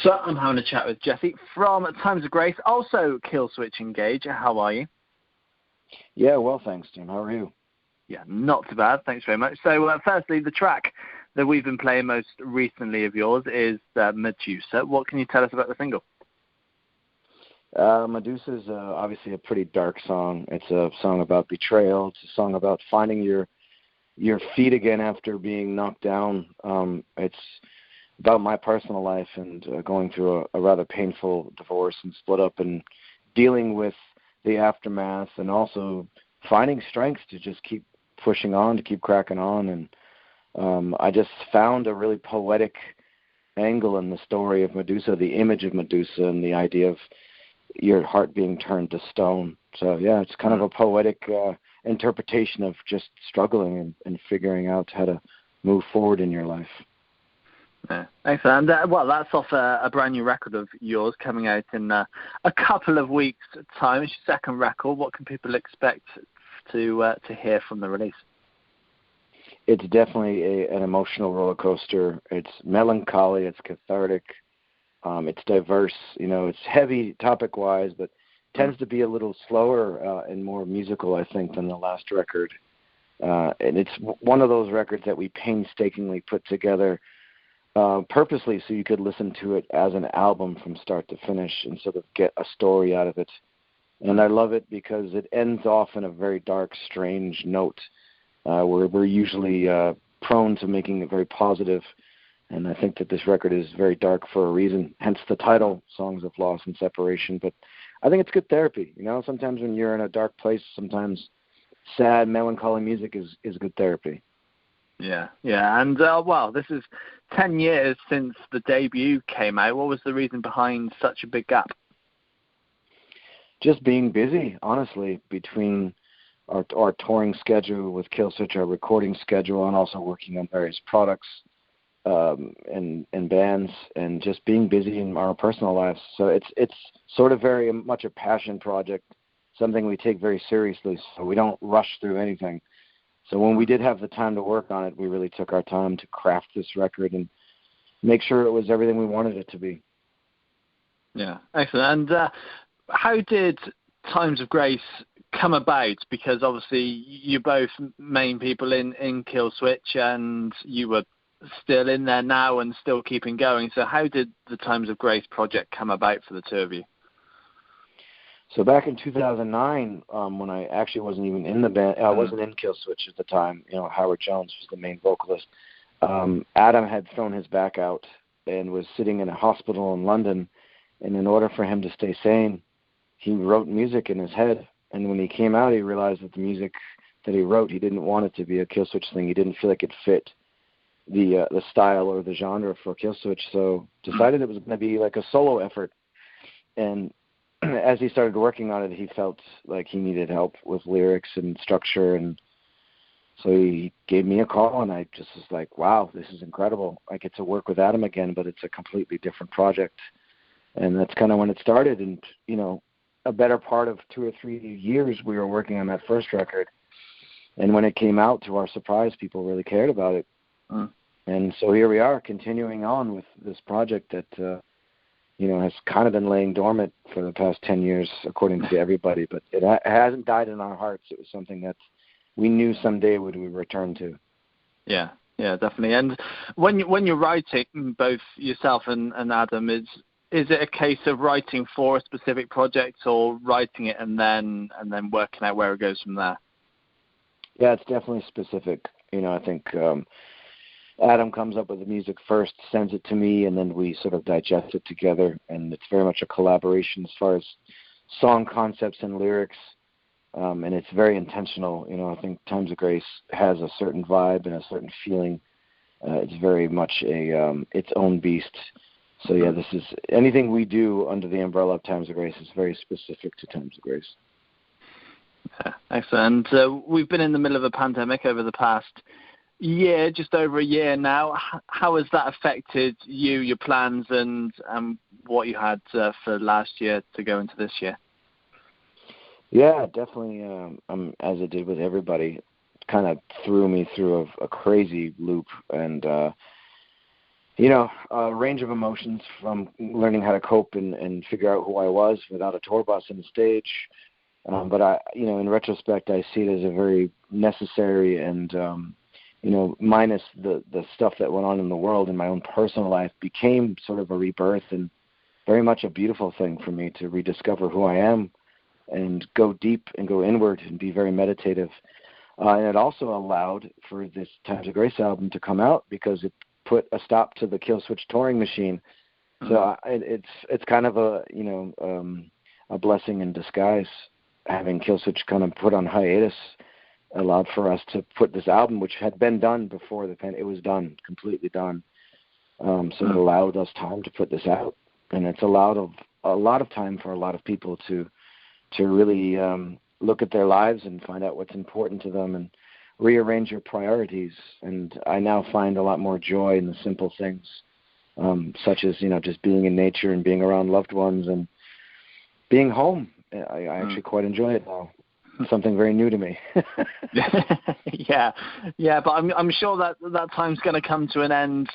So I'm having a chat with Jesse from Times of Grace, also Killswitch Engage. How are you? Yeah, well, thanks, Tim. How are you? Yeah, not too bad. Thanks very much. So firstly, the track that we've been playing most recently of yours is Medusa. What can you tell us about the single? Medusa is obviously a pretty dark song. It's a song about betrayal. It's a song about finding your feet again after being knocked down. It's about my personal life and going through a rather painful divorce and split up and dealing with the aftermath and also finding strength to just keep pushing on, to keep cracking on. And I just found a really poetic angle in the story of Medusa, the image of Medusa and the idea of your heart being turned to stone. So, yeah, it's kind of a poetic interpretation of just struggling and figuring out how to move forward in your life. Yeah, excellent. Well, that's off a brand new record of yours coming out in a couple of weeks' time. It's your second record. What can people expect to hear from the release? It's definitely an emotional roller coaster. It's melancholy. It's cathartic. It's diverse. You know, it's heavy topic-wise, but tends to be a little slower and more musical, I think, than the last record. And it's one of those records that we painstakingly put together purposely so you could listen to it as an album from start to finish and sort of get a story out of it. And I love it because it ends off in a very dark, strange note where we're usually prone to making it very positive. And I think that this record is very dark for a reason, hence the title, Songs of Loss and Separation. But I think it's good therapy. You know, sometimes when you're in a dark place, sometimes sad, melancholy music is good therapy. Yeah. And, well, this is 10 years since the debut came out. What was the reason behind such a big gap? Just being busy, honestly, between our touring schedule with Killswitch, our recording schedule, and also working on various products and bands, and just being busy in our personal lives. So it's sort of very much a passion project, something we take very seriously, so we don't rush through anything. So when we did have the time to work on it, we really took our time to craft this record and make sure it was everything we wanted it to be. Yeah, excellent. And how did Times of Grace come about? Because obviously you're both main people in Killswitch and you were still in there now and still keeping going. So how did the Times of Grace project come about for the two of you? So back in 2009, when I actually wasn't even in the band, I wasn't in Killswitch at the time. You know, Howard Jones was the main vocalist. Adam had thrown his back out and was sitting in a hospital in London. And in order for him to stay sane, he wrote music in his head. And when he came out, he realized that the music that he wrote, he didn't want it to be a Killswitch thing. He didn't feel like it fit the style or the genre for Killswitch. So decided it was going to be like a solo effort. And as he started working on it, he felt like he needed help with lyrics and structure, and so he gave me a call, and I just was like, wow, this is incredible. I get to work with Adam again, but it's a completely different project. And that's kind of when it started. And, you know, a better part of 2 or 3 years we were working on that first record. And when it came out, to our surprise, people really cared about it. And so here we are, continuing on with this project that you know, has kind of been laying dormant for the past 10 years, according to everybody, but it hasn't died in our hearts. It was something that we knew someday would we return to. Yeah, definitely. And when you're writing, both yourself and Adam, is it a case of writing for a specific project or writing it and then working out where it goes from there? Yeah, it's definitely specific. You know, I think Adam comes up with the music first, sends it to me, and then we sort of digest it together. And it's very much a collaboration as far as song concepts and lyrics. And it's very intentional. You know, I think Times of Grace has a certain vibe and a certain feeling. It's very much its own beast. So yeah, this is anything we do under the umbrella of Times of Grace is very specific to Times of Grace. Yeah, excellent. We've been in the middle of a pandemic over the past year, just over a year now. How has that affected you, your plans, and what you had for last year to go into this year? Yeah, definitely. As it did with everybody, kind of threw me through a crazy loop, and A range of emotions, from learning how to cope and figure out who I was without a tour bus on the stage. But in retrospect, I see it as a very necessary and, minus the stuff that went on in the world, in my own personal life, became sort of a rebirth, and very much a beautiful thing for me to rediscover who I am and go deep and go inward and be very meditative. And it also allowed for this Times of Grace album to come out, because it put a stop to the Killswitch touring machine. So it's kind of a blessing in disguise, having Killswitch kind of put on hiatus. Allowed for us to put this album, which had been done before the pandemic. It was done, completely done. So it allowed us time to put this out, and it's allowed a lot of time for a lot of people to really look at their lives and find out what's important to them and rearrange your priorities. And I now find a lot more joy in the simple things, such as just being in nature and being around loved ones and being home. I actually quite enjoy it now. Something very new to me. Yeah, but I'm sure that time's going to come to an end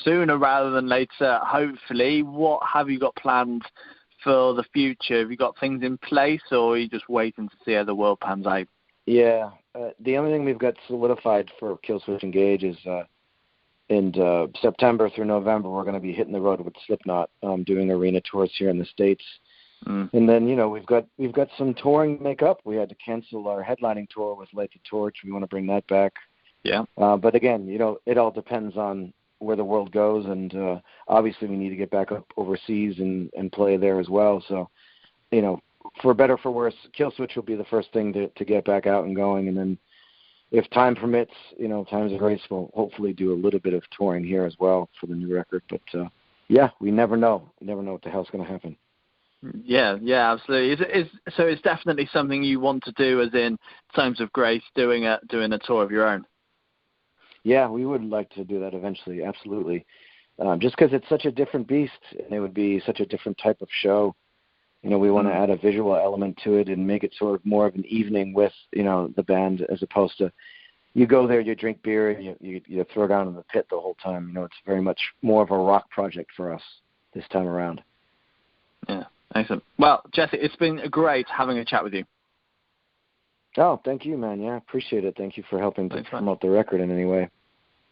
sooner rather than later, hopefully. What have you got planned for the future? Have you got things in place, or are you just waiting to see how the world pans out? Yeah, the only thing we've got solidified for Killswitch Engage is in September through November, we're going to be hitting the road with Slipknot, doing arena tours here in the States. And then, we've got some touring to make up. We had to cancel our headlining tour with Light the Torch. We want to bring that back. Yeah. But again, it all depends on where the world goes, and obviously we need to get back up overseas and play there as well. So, for better or for worse, Killswitch will be the first thing to get back out and going, and then if time permits, Times of Grace will hopefully do a little bit of touring here as well for the new record. But we never know. You never know what the hell's going to happen. Yeah, absolutely. So it's definitely something you want to do, as in Times of Grace, doing a tour of your own. Yeah, we would like to do that eventually, absolutely. Just because it's such a different beast, and it would be such a different type of show. We want to add a visual element to it and make it sort of more of an evening with, the band, as opposed to you go there, you drink beer, and you throw down in the pit the whole time. It's very much more of a rock project for us this time around. Yeah. Excellent. Well, Jesse, it's been great having a chat with you. Oh, thank you, man. Yeah, appreciate it. Thank you for helping to promote the record in any way.